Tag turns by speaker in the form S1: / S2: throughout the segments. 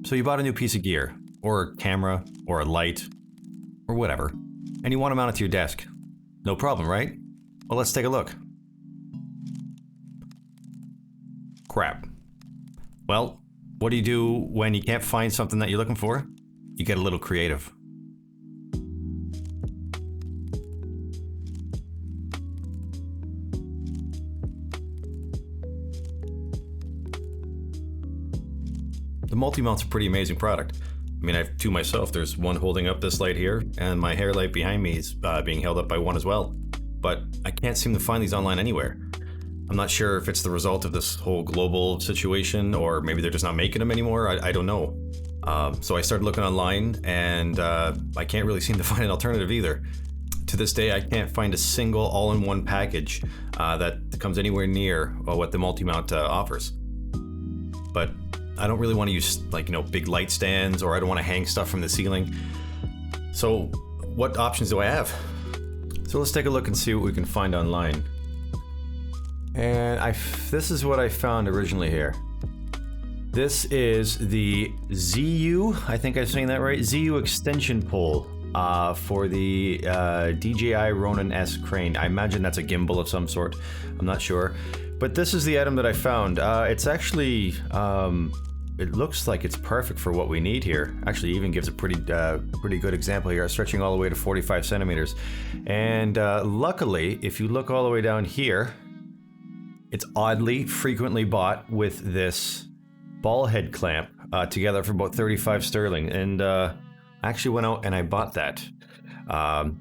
S1: So you bought a new piece of gear, or a camera, or a light, or whatever, and you want to mount it to your desk. No problem, right? Well, let's take a look. Crap. Well, what do you do when you can't find something that you're looking for? You get a little creative. The Multi Mount's a pretty amazing product. I mean, I have two myself. There's one holding up this light here, and my hair light behind me is being held up by one as well. But I can't seem to find these online anywhere. I'm not sure if it's the result of this whole global situation, or maybe they're just not making them anymore. I don't know. So I started looking online, and I can't really seem to find an alternative either. To this day, I can't find a single all-in-one package that comes anywhere near what the Multi Mount offers. But I don't really want to use, like, big light stands, or I don't want to hang stuff from the ceiling. So what options do I have? So let's take a look and see what we can find online. And this is what I found originally here. This is the ZU, I think I'm saying that right, ZU extension pole for the DJI Ronin S crane. I imagine that's a gimbal of some sort. I'm not sure. But this is the item that I found. It's actually, it looks like it's perfect for what we need here. Actually, even gives a pretty good example here, stretching all the way to 45 centimeters. And luckily, if you look all the way down here, it's oddly frequently bought with this ball head clamp together for about 35 sterling. And I actually went out and I bought that.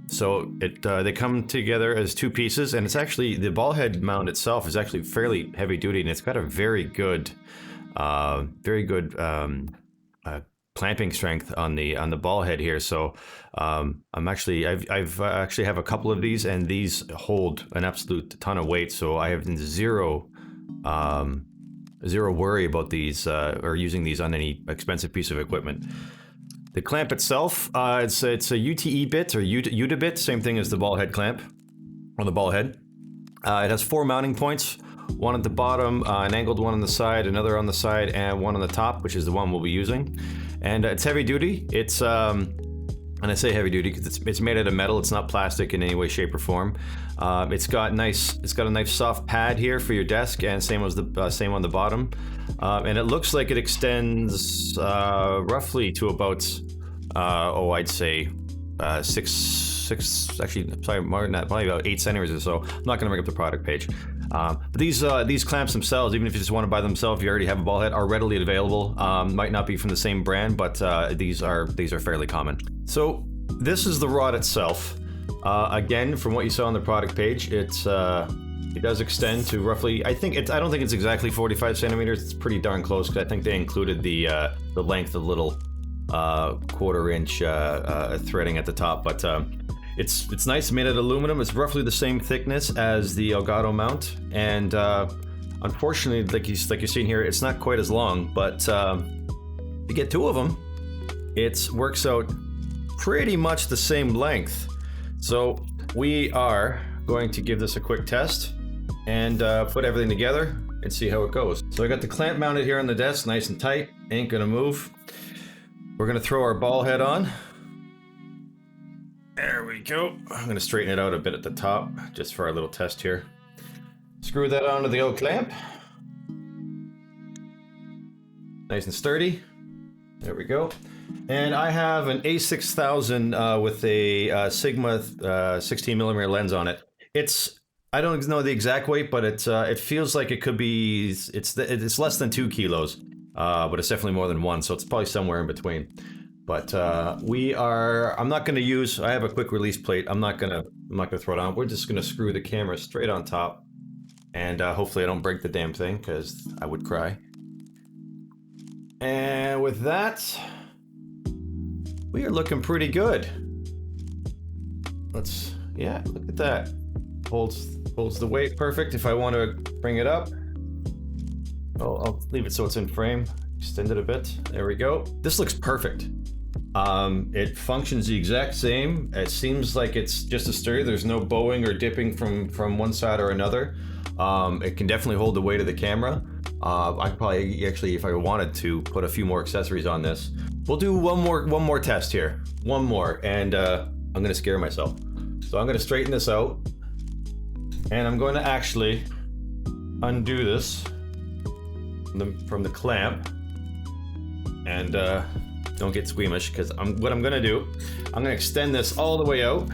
S1: So they come together as two pieces, and it's actually, the ball head mount itself is actually fairly heavy duty, and it's got a very good clamping strength on the ball head here. So I've actually have a couple of these, and these hold an absolute ton of weight. So I have zero worry about these or using these on any expensive piece of equipment. The clamp itself, it's a UTE bit or UTA bit, same thing as the ball head clamp on the ball head. It has 4 mounting points, one at the bottom, an angled one on the side, another on the side, and one on the top, which is the one we'll be using. And it's heavy duty. It's and I say heavy duty because it's made out of metal. It's not plastic in any way, shape, or form. It's got a nice soft pad here for your desk, and same on the bottom. And it looks like it extends roughly to about I'd say six, actually, sorry, more than that, probably about 8 centimeters or so. I'm not going to bring up the product page. But these clamps themselves, even if you just want to buy them themselves, if you already have a ball head, are readily available. Might not be from the same brand, but these are fairly common. So this is the rod itself. Again, from what you saw on the product page, it does extend to roughly, I don't think it's exactly 45 centimeters. It's pretty darn close, because I think they included the length of the little 1/4 inch threading at the top, but it's nice, made out of aluminum. It's roughly the same thickness as the Elgato mount, and unfortunately, like you're seeing here, it's not quite as long, but you get 2 of them, it works out pretty much the same length. So we are going to give this a quick test and put everything together and see how it goes. So I got the clamp mounted here on the desk, nice and tight, ain't gonna move. We're gonna throw our ball head on. There we go. I'm gonna straighten it out a bit at the top, just for our little test here. Screw that onto the old clamp. Nice and sturdy. There we go. And I have an A6000 with a Sigma 16mm lens on it. I don't know the exact weight, but it feels like it could be, it's less than 2 kilos, but it's definitely more than 1, so it's probably somewhere in between. But I'm not going to use, I have a quick release plate. I'm not going to throw it on. We're just going to screw the camera straight on top, and hopefully I don't break the damn thing, because I would cry. And with that, we are looking pretty good. Yeah, look at that. Holds the weight perfect. If I want to bring it up, I'll leave it so it's in frame. Extend it a bit. There we go. This looks perfect. It functions the exact same. It seems like it's just as sturdy. There's no bowing or dipping from one side or another. It can definitely hold the weight of the camera. I could probably actually, if I wanted to, put a few more accessories on this. We'll do one more test here. One more, and I'm gonna scare myself. So I'm gonna straighten this out, and I'm going to actually undo this from the clamp, and don't get squeamish, because what I'm gonna do, I'm gonna extend this all the way out.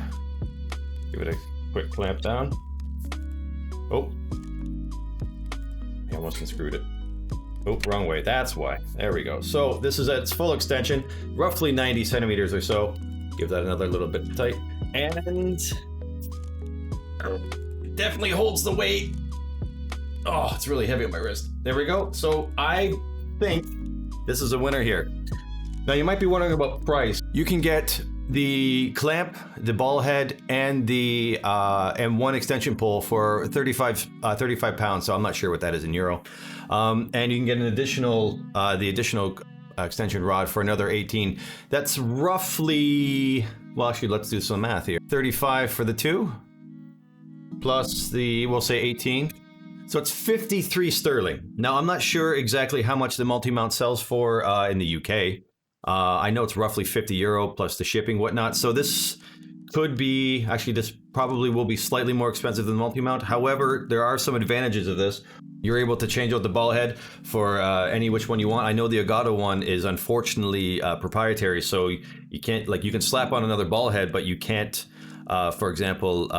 S1: Give it a quick clamp down. Oh, I almost unscrewed it. Oh, wrong way. That's why. There we go. So this is at its full extension, roughly 90 centimeters or so. Give that another little bit tight, and it definitely holds the weight. Oh, it's really heavy on my wrist. There we go. So I think this is a winner here. Now you might be wondering about price. You can get the clamp, the ball head, and the one extension pole for 35 pounds. So I'm not sure what that is in euro. And you can get an additional extension rod for another 18. That's roughly, well, actually, let's do some math here. 35 for the two, plus we'll say 18. So it's 53 sterling. Now I'm not sure exactly how much the Multi Mount sells for in the UK. I know it's roughly 50 euro plus the shipping, whatnot. So this could be, actually this probably will be slightly more expensive than the Multi Mount. However, there are some advantages of this. You're able to change out the ball head for any which one you want. I know the Elgato one is unfortunately proprietary, so you can't, like, you can slap on another ball head, but you can't, for example,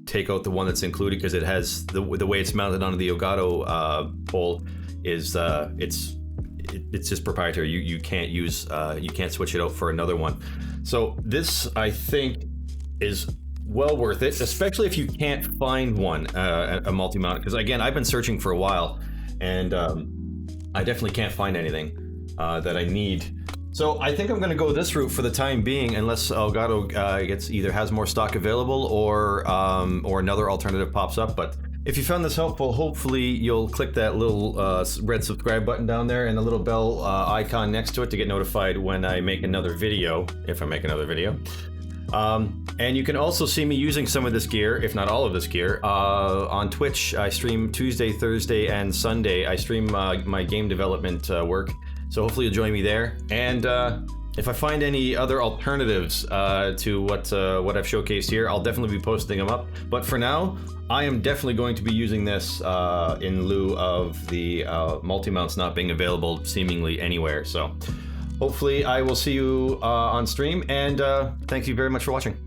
S1: take out the one that's included, because it has the way it's mounted onto the Elgato pole is it's just proprietary. You can't use you can't switch it out for another one. So this, I think, is well worth it, especially if you can't find one, a multi-mount, because again, I've been searching for a while, and I definitely can't find anything that I need. So I think I'm going to go this route for the time being, unless Elgato has more stock available, or another alternative pops up. But if you found this helpful, hopefully you'll click that little red subscribe button down there and the little bell icon next to it to get notified when I make another video, if I make another video. And you can also see me using some of this gear, if not all of this gear, on Twitch. I stream Tuesday, Thursday, and Sunday. I stream my game development work, so hopefully you'll join me there. And if I find any other alternatives to what I've showcased here, I'll definitely be posting them up. But for now, I am definitely going to be using this in lieu of the multi-mounts not being available seemingly anywhere. So hopefully I will see you on stream, and thank you very much for watching.